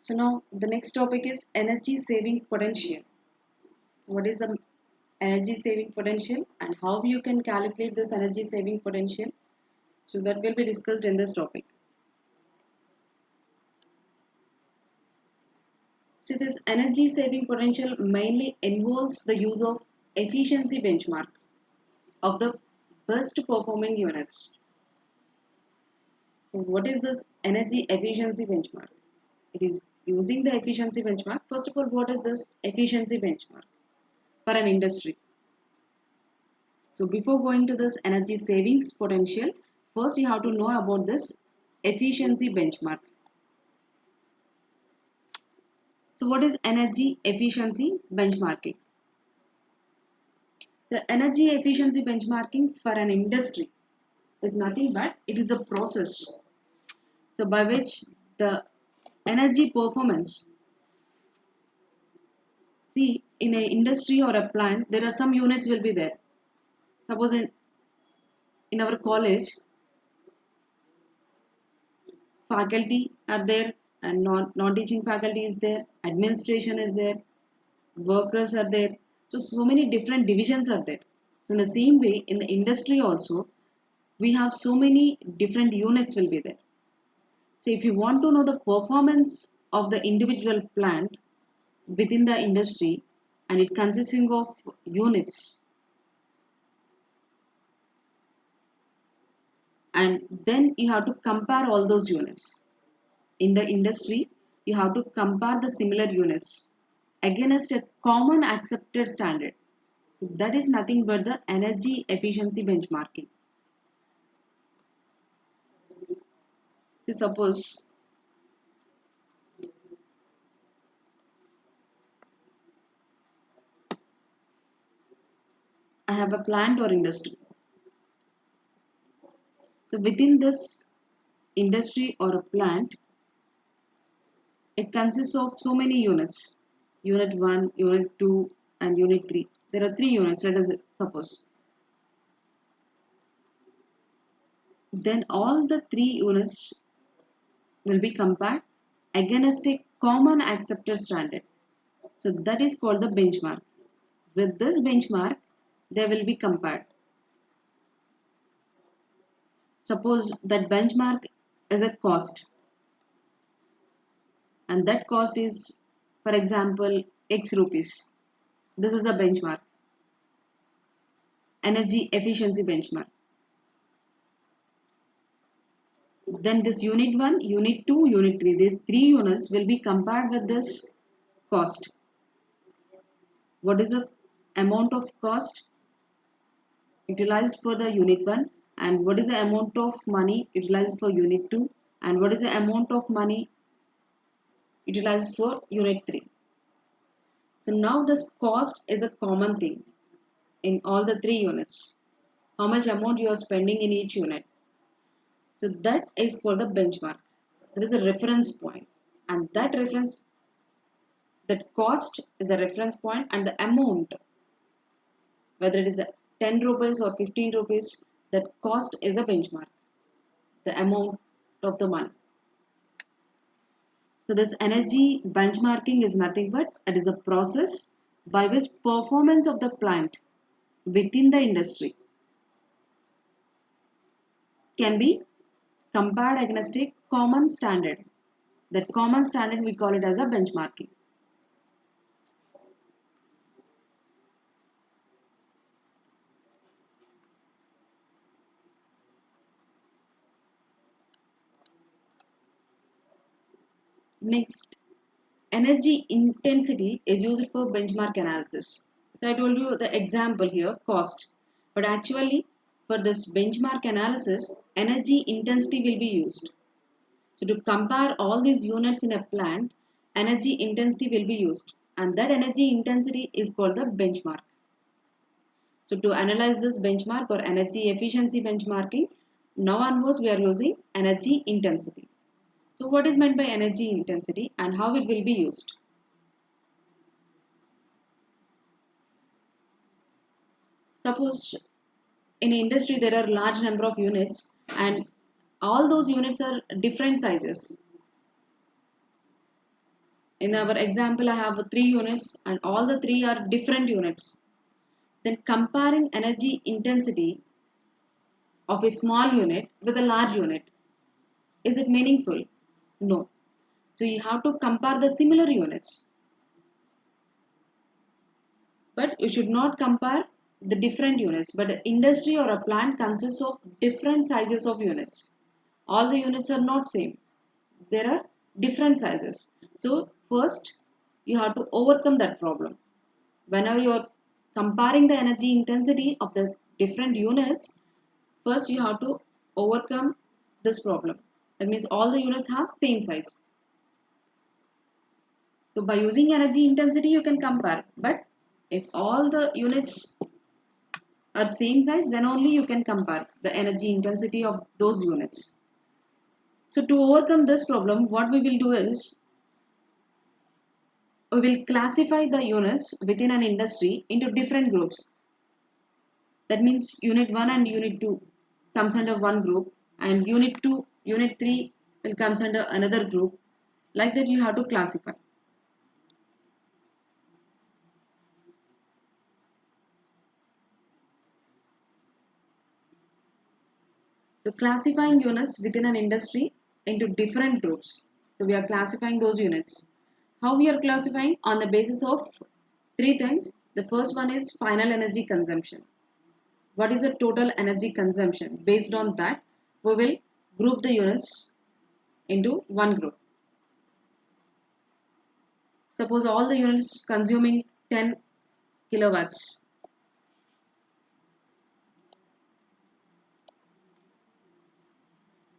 So now the next topic is energy saving potential. What is the energy saving potential and how you can calculate this energy saving potential? So that will be discussed in this topic. So this energy saving potential mainly involves the use of efficiency benchmark of the best performing units. So what is this energy efficiency benchmark? It is using the efficiency benchmark. First of all, what is this efficiency benchmark for an industry? So before going to this energy savings potential, first you have to know about this efficiency benchmark. So what is energy efficiency benchmarking? The energy efficiency benchmarking for an industry is nothing but it is a process. So by which the energy performance, see in an industry or a plant, there are some units will be there. Suppose in our college, faculty are there and non-teaching faculty is there, administration is there, workers are there. So many different divisions are there. So in the same way in the industry also we have so many different units will be there. So if you want to know the performance of the individual plant within the industry and it consisting of units, and then you have to compare all those units in the industry. You have to compare the similar units against a common accepted standard. So that is nothing but the energy efficiency benchmarking. See, suppose I have a plant or industry. So within this industry or a plant, it consists of so many units. Unit 1, Unit 2 and Unit 3. There are 3 units, let us suppose. Then all the 3 units will be compared against a common accepted standard. So that is called the benchmark. With this benchmark, they will be compared. Suppose that benchmark is a cost, and that cost is, for example, X rupees. This is the benchmark, energy efficiency benchmark. Then this unit 1, unit 2, unit 3, these 3 units will be compared with this cost. What is the amount of cost utilized for the unit 1 and what is the amount of money utilized for unit 2 and what is the amount of money utilized for unit 3. So now this cost is a common thing in all the 3 units. How much amount you are spending in each unit. So that is called the benchmark. There is a reference point, and that cost is a reference point, and the amount, whether it is 10 rupees or 15 rupees, that cost is a benchmark, the amount of the money. So this energy benchmarking is nothing but it is a process by which performance of the plant within the industry can be compared against a common standard. That common standard we call it as a benchmarking. Next, energy intensity is used for benchmark analysis. So I told you the example here, cost. But actually, for this benchmark analysis, energy intensity will be used. So to compare all these units in a plant, energy intensity will be used. And that energy intensity is called the benchmark. So to analyze this benchmark or energy efficiency benchmarking, now onwards we are using energy intensity. So what is meant by energy intensity and how it will be used? Suppose in an industry there are large number of units and all those units are different sizes. In our example, I have 3 units and all the 3 are different units. Then comparing energy intensity of a small unit with a large unit, is it meaningful? No. So you have to compare the similar units. But you should not compare the different units. But an industry or a plant consists of different sizes of units. All the units are not same. There are different sizes. So first you have to overcome that problem. Whenever you are comparing the energy intensity of the different units, first you have to overcome this problem. That means all the units have same size. So by using energy intensity you can compare. But if all the units are same size, then only you can compare the energy intensity of those units. So to overcome this problem, what we will do is we will classify the units within an industry into different groups. That means unit 1 and unit 2 comes under one group, and unit 2, unit 3 will comes under another group. Like that you have to classify. So classifying units within an industry into different groups. So we are classifying those units. How we are classifying? On the basis of three things. The first one is final energy consumption. What is the total energy consumption? Based on that, we will group the units into one group. Suppose all the units consuming 10 kilowatts.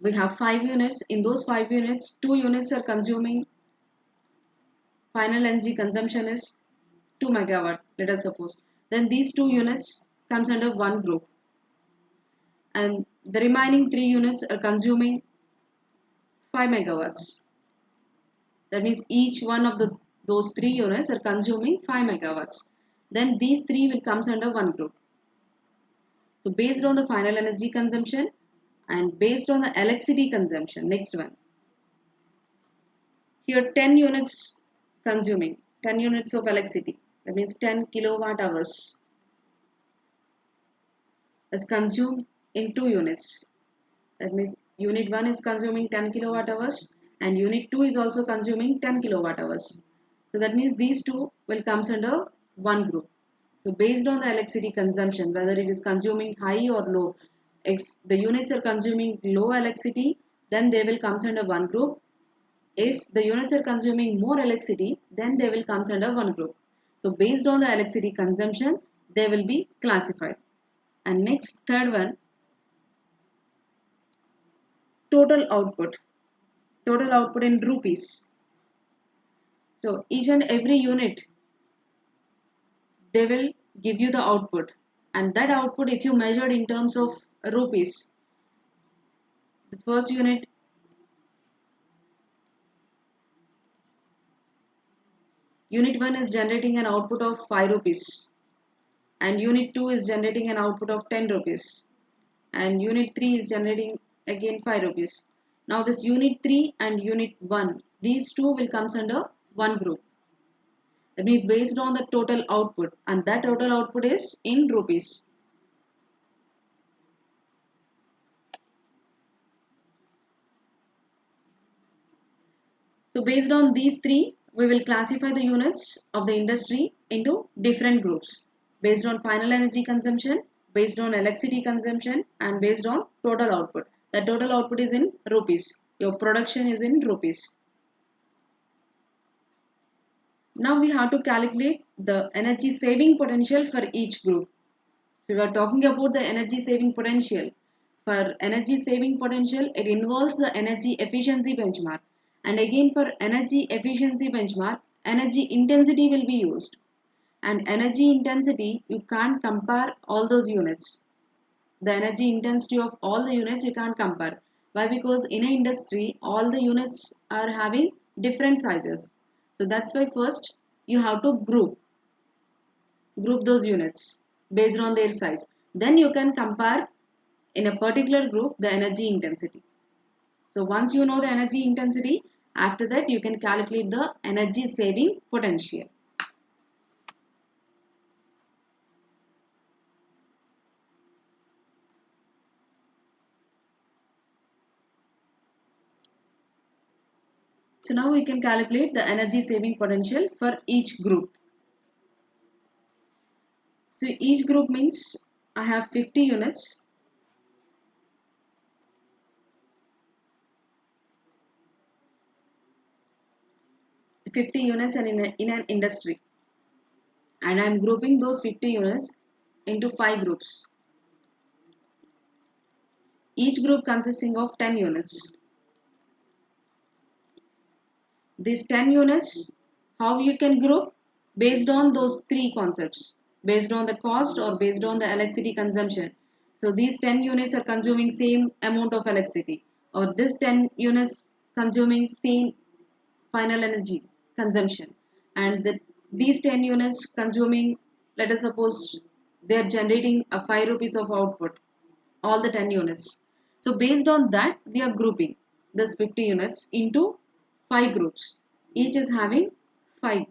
We have 5 units. In those 5 units, 2 units are consuming, final energy consumption is 2 megawatt, let us suppose. Then these 2 units comes under one group. And the remaining 3 units are consuming 5 megawatts. That means each one of those 3 units are consuming 5 megawatts. Then these 3 will comes under one group. So based on the final energy consumption and based on the electricity consumption, next one. Here 10 units consuming, 10 units of electricity. That means 10 kilowatt hours is consumed in 2 units. That means unit 1 is consuming 10 kilowatt hours and unit 2 is also consuming 10 kilowatt hours. So that means these two will comes under one group. So based on the electricity consumption, whether it is consuming high or low, if the units are consuming low electricity, then they will comes under one group. If the units are consuming more electricity, then they will comes under one group. So based on the electricity consumption, they will be classified. And next, third one, total output. Total output in rupees. So each and every unit, they will give you the output, and that output if you measured in terms of rupees, the first unit unit 1 is generating an output of 5 rupees and unit 2 is generating an output of 10 rupees and unit 3 is generating again 5 rupees. Now this unit 3 and unit 1, these two will comes under one group. That means based on the total output, and that total output is in rupees. So based on these three, we will classify the units of the industry into different groups based on final energy consumption, based on electricity consumption, and based on total output. The total output is in rupees. Your production is in rupees. Now we have to calculate the energy saving potential for each group. So we are talking about the energy saving potential. For energy saving potential, it involves the energy efficiency benchmark. And again for energy efficiency benchmark, energy intensity will be used. And energy intensity, you can't compare all those units. The energy intensity of all the units you can't compare. Why? Because in an industry, all the units are having different sizes. So that's why first you have to group those units based on their size. Then you can compare in a particular group the energy intensity. So once you know the energy intensity, After that, you can calculate the energy saving potential. So now we can calculate the energy saving potential for each group. So each group means I have 50 units. In an industry, and I am grouping those 50 units into 5 groups. Each group consisting of 10 units. These 10 units, how you can group? Based on those 3 concepts. Based on the cost or based on the electricity consumption. So these 10 units are consuming same amount of electricity, or this 10 units consuming same final energy consumption, and these 10 units consuming, let us suppose they are generating a 5 rupees of output, all the 10 units. So based on that, we are grouping this 50 units into 5 groups. Each is having 5.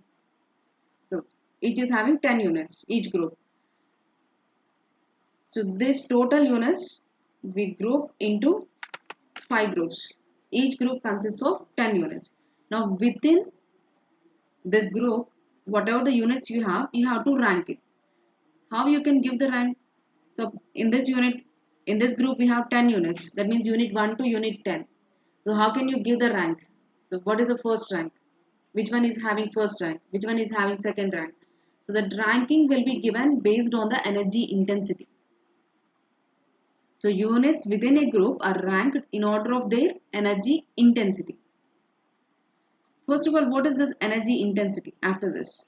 So each is having 10 units, each group. So this total units we group into 5 groups. Each group consists of 10 units. Now within this group, whatever the units you have to rank it. How you can give the rank? So in this unit, in this group we have 10 units. That means unit 1 to unit 10. So how can you give the rank? So what is the first rank? Which one is having first rank? Which one is having second rank? So the ranking will be given based on the energy intensity. So units within a group are ranked in order of their energy intensity. First of all, what is this energy intensity after this?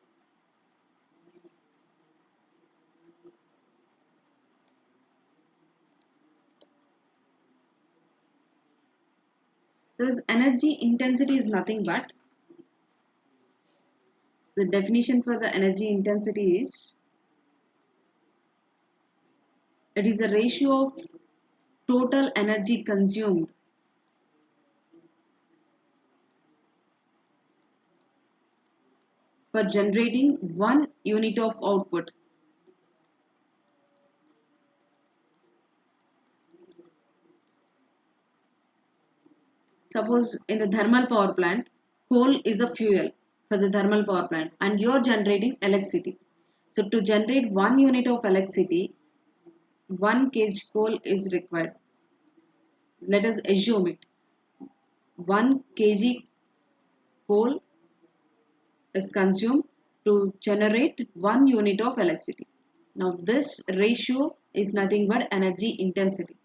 So this energy intensity is nothing but, the definition for the energy intensity is, it is a ratio of total energy consumed for generating 1 unit of output. Suppose in the thermal power plant, coal is the fuel for the thermal power plant and you are generating electricity. So to generate 1 unit of electricity, 1 kg coal is required. Let us assume it. 1 kg coal is consumed to generate 1 unit of electricity. Now this ratio is nothing but energy intensity.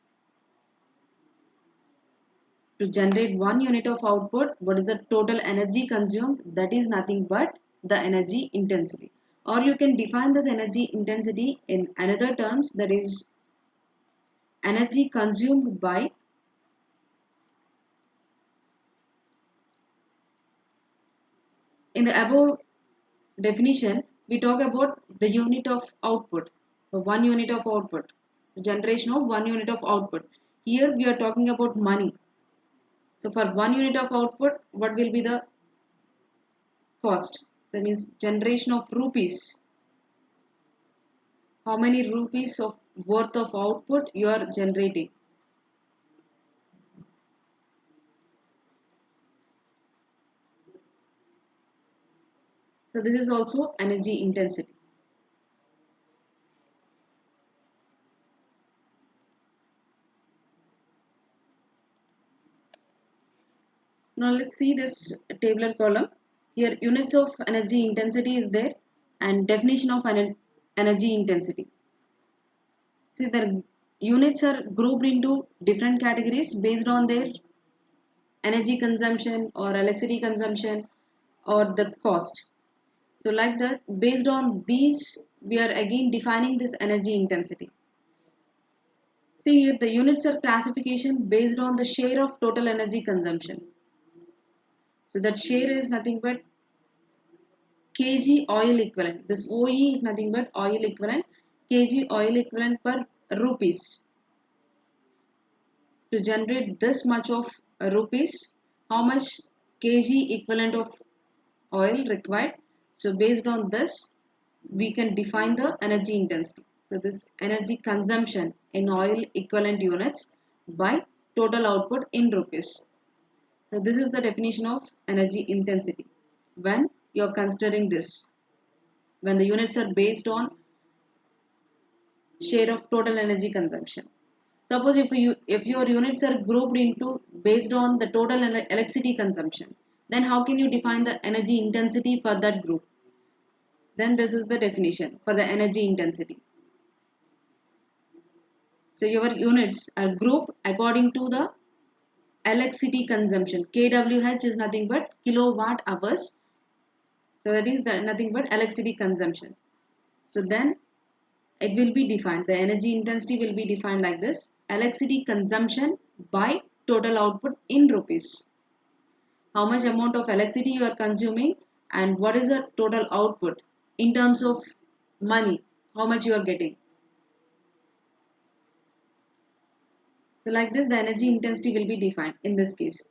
To generate 1 unit of output, what is the total energy consumed? That is nothing but the energy intensity. Or you can define this energy intensity in another terms, that is energy consumed by in the above definition, we talk about the unit of output. So 1 unit of output, the generation of 1 unit of output. Here we are talking about money. So for 1 unit of output, what will be the cost? That means generation of rupees. How many rupees of worth of output you are generating? So this is also energy intensity. Now let's see this tabular column. Here units of energy intensity is there and definition of energy intensity. See, the units are grouped into different categories based on their energy consumption or electricity consumption or the cost. So like that, based on these, we are again defining this energy intensity. See here, the units are classification based on the share of total energy consumption. So that share is nothing but kg oil equivalent. This OE is nothing but oil equivalent, kg oil equivalent per rupees. To generate this much of rupees, how much kg equivalent of oil required. So based on this, we can define the energy intensity. So this energy consumption in oil equivalent units by total output in rupees. So this is the definition of energy intensity. When you are considering this, when the units are based on share of total energy consumption. Suppose if your units are grouped into based on the total electricity consumption, then how can you define the energy intensity for that group? Then this is the definition for the energy intensity. So your units are grouped according to the electricity consumption. kWh is nothing but kilowatt hours. So that is nothing but electricity consumption. So then it will be defined. The energy intensity will be defined like this: electricity consumption by total output in rupees. How much amount of electricity you are consuming and what is the total output in terms of money, how much you are getting. So like this, the energy intensity will be defined in this case.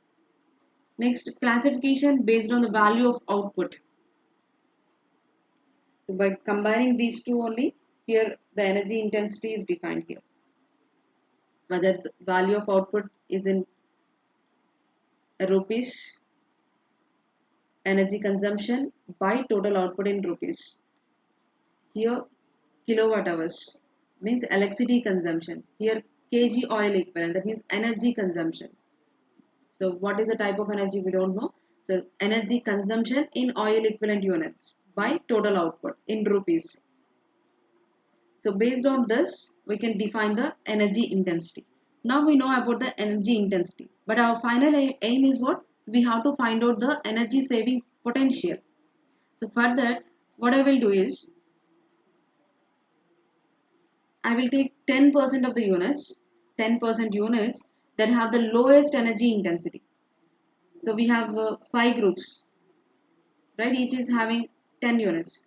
Next, classification based on the value of output. So by combining these two only, here the energy intensity is defined here. Whether the value of output is in rupees, energy consumption by total output in rupees. Here kilowatt hours means electricity consumption. Here kg oil equivalent, that means energy consumption. So what is the type of energy we don't know. So energy consumption in oil equivalent units by total output in rupees. So based on this, we can define the energy intensity. Now we know about the energy intensity, but our final aim is what? We have to find out the energy saving potential. So for that, what I will do is, I will take 10% of the units, 10% units that have the lowest energy intensity. So we have 5 groups, right? Each is having 10 units.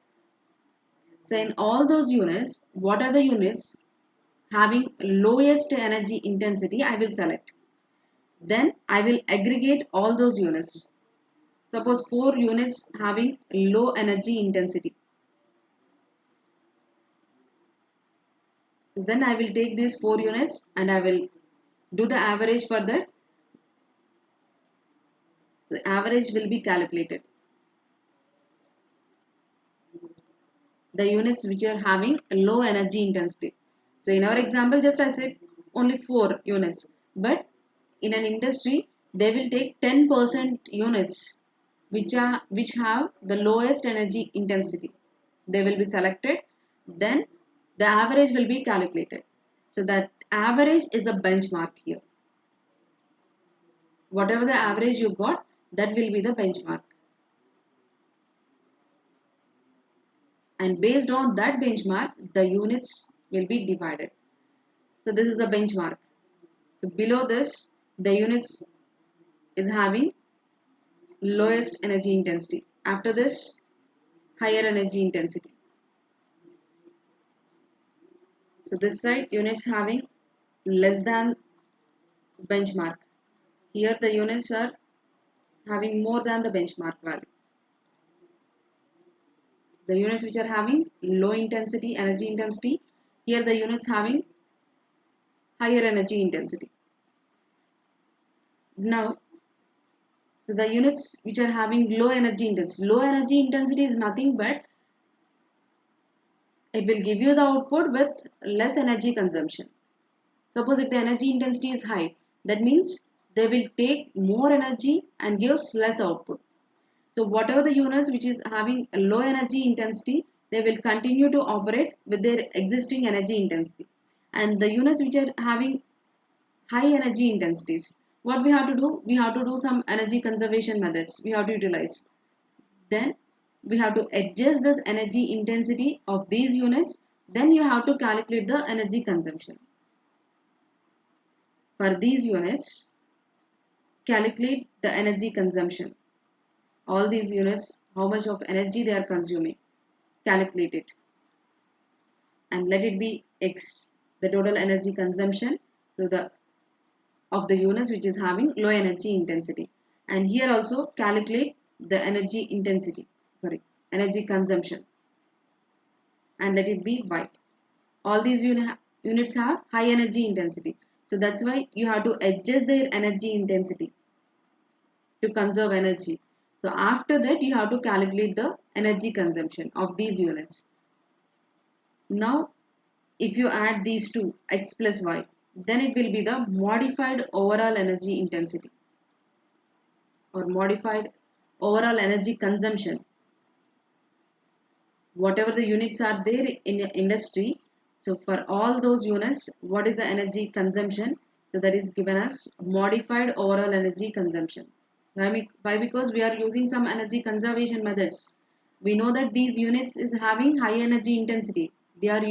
So in all those units, what are the units having lowest energy intensity? I will select. Then I will aggregate all those units. Suppose 4 units having low energy intensity. So then I will take these 4 units and I will do the average for that. The average will be calculated. The units which are having low energy intensity. So in our example, just I said only 4 units. But in an industry, they will take 10% units which have the lowest energy intensity. They will be selected. Then the average will be calculated. So that average is the benchmark here. Whatever the average you got, that will be the benchmark. And based on that benchmark, the units will be divided. So this is the benchmark. So below this, the units is having lowest energy intensity. After this, higher energy intensity. So this side, units having less than benchmark. Here the units are having more than the benchmark value. The units which are having low intensity, energy intensity, here the units having higher energy intensity. Now, so the units which are having low energy intensity is nothing but it will give you the output with less energy consumption. Suppose if the energy intensity is high, that means they will take more energy and gives less output. So whatever the units which is having a low energy intensity, they will continue to operate with their existing energy intensity. And the units which are having high energy intensities, what we have to do? We have to do some energy conservation methods. We have to utilize. Then we have to adjust this energy intensity of these units. Then you have to calculate the energy consumption. For these units, calculate the energy consumption. All these units, how much of energy they are consuming, calculate it. And let it be X, the total energy consumption of the units which is having low energy intensity. And here also calculate the energy intensity, sorry, energy consumption, and let it be Y. All these units have high energy intensity. So that's why you have to adjust their energy intensity to conserve energy. So after that you have to calculate the energy consumption of these units. Now if you add these two, x plus y, then it will be the modified overall energy intensity or modified overall energy consumption. Whatever the units are there in industry, so for all those units, what is the energy consumption? So that is given as modified overall energy consumption. Why? Because we are using some energy conservation methods. We know that these units is having high energy intensity. They are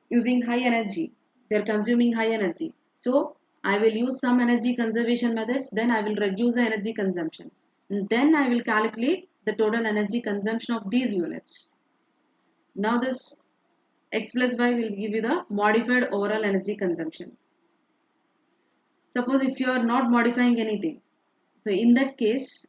using high energy, they're consuming high energy. So I will use some energy conservation methods, then I will reduce the energy consumption, and then I will calculate the total energy consumption of these units. Now this x plus y will give you the modified overall energy consumption. Suppose if you are not modifying anything, so in that case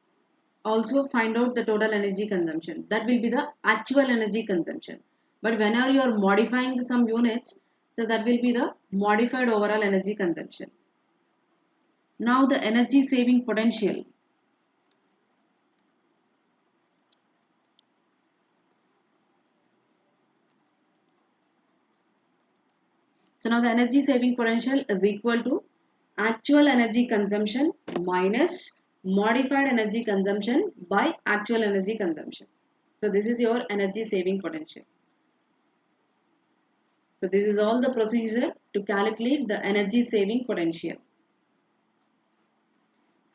also find out the total energy consumption. That will be the actual energy consumption. But whenever you are modifying some units, so that will be the modified overall energy consumption. Now the energy saving potential. So now the energy saving potential is equal to actual energy consumption minus modified energy consumption by actual energy consumption. So this is your energy saving potential. So this is all the procedure to calculate the energy saving potential.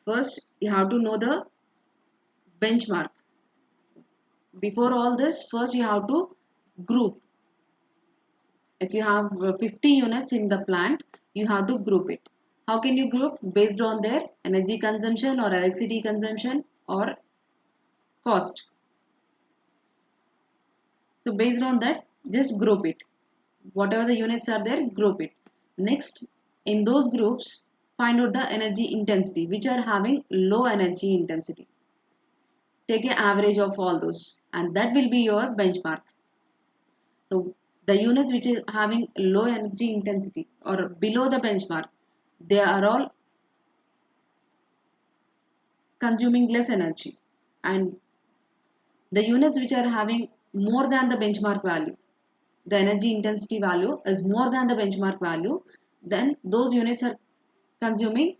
First, you have to know the benchmark. Before all this, first you have to group. If you have 50 units in the plant, you have to group it. How can you group? Based on their energy consumption or electricity consumption or cost. So based on that, just group it. Whatever the units are there, group it. Next, in those groups, find out the energy intensity, which are having low energy intensity. Take an average of all those, and that will be your benchmark. So the units which is having low energy intensity or below the benchmark, they are all consuming less energy, and the units which are having more than the benchmark value, the energy intensity value is more than the benchmark value, then those units are consuming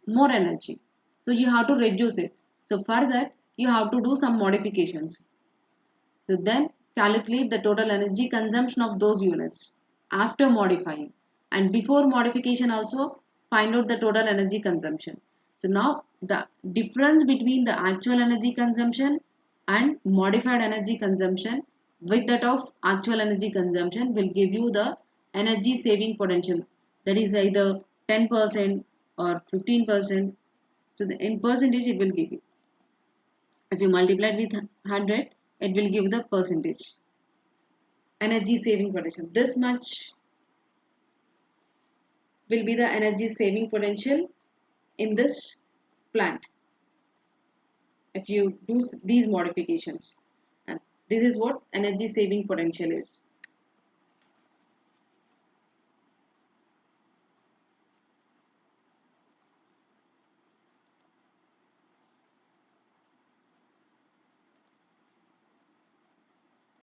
more energy. So you have to reduce it. So for that you have to do some modifications. So then calculate the total energy consumption of those units after modifying, and before modification also find out the total energy consumption. So now the difference between the actual energy consumption and modified energy consumption with that of actual energy consumption will give you the energy saving potential, that is either 10% or 15%. So in percentage it will give you. If you multiply it with 100, it will give the percentage. Energy saving potential. This much will be the energy saving potential in this plant if you do these modifications. And this is what energy saving potential is.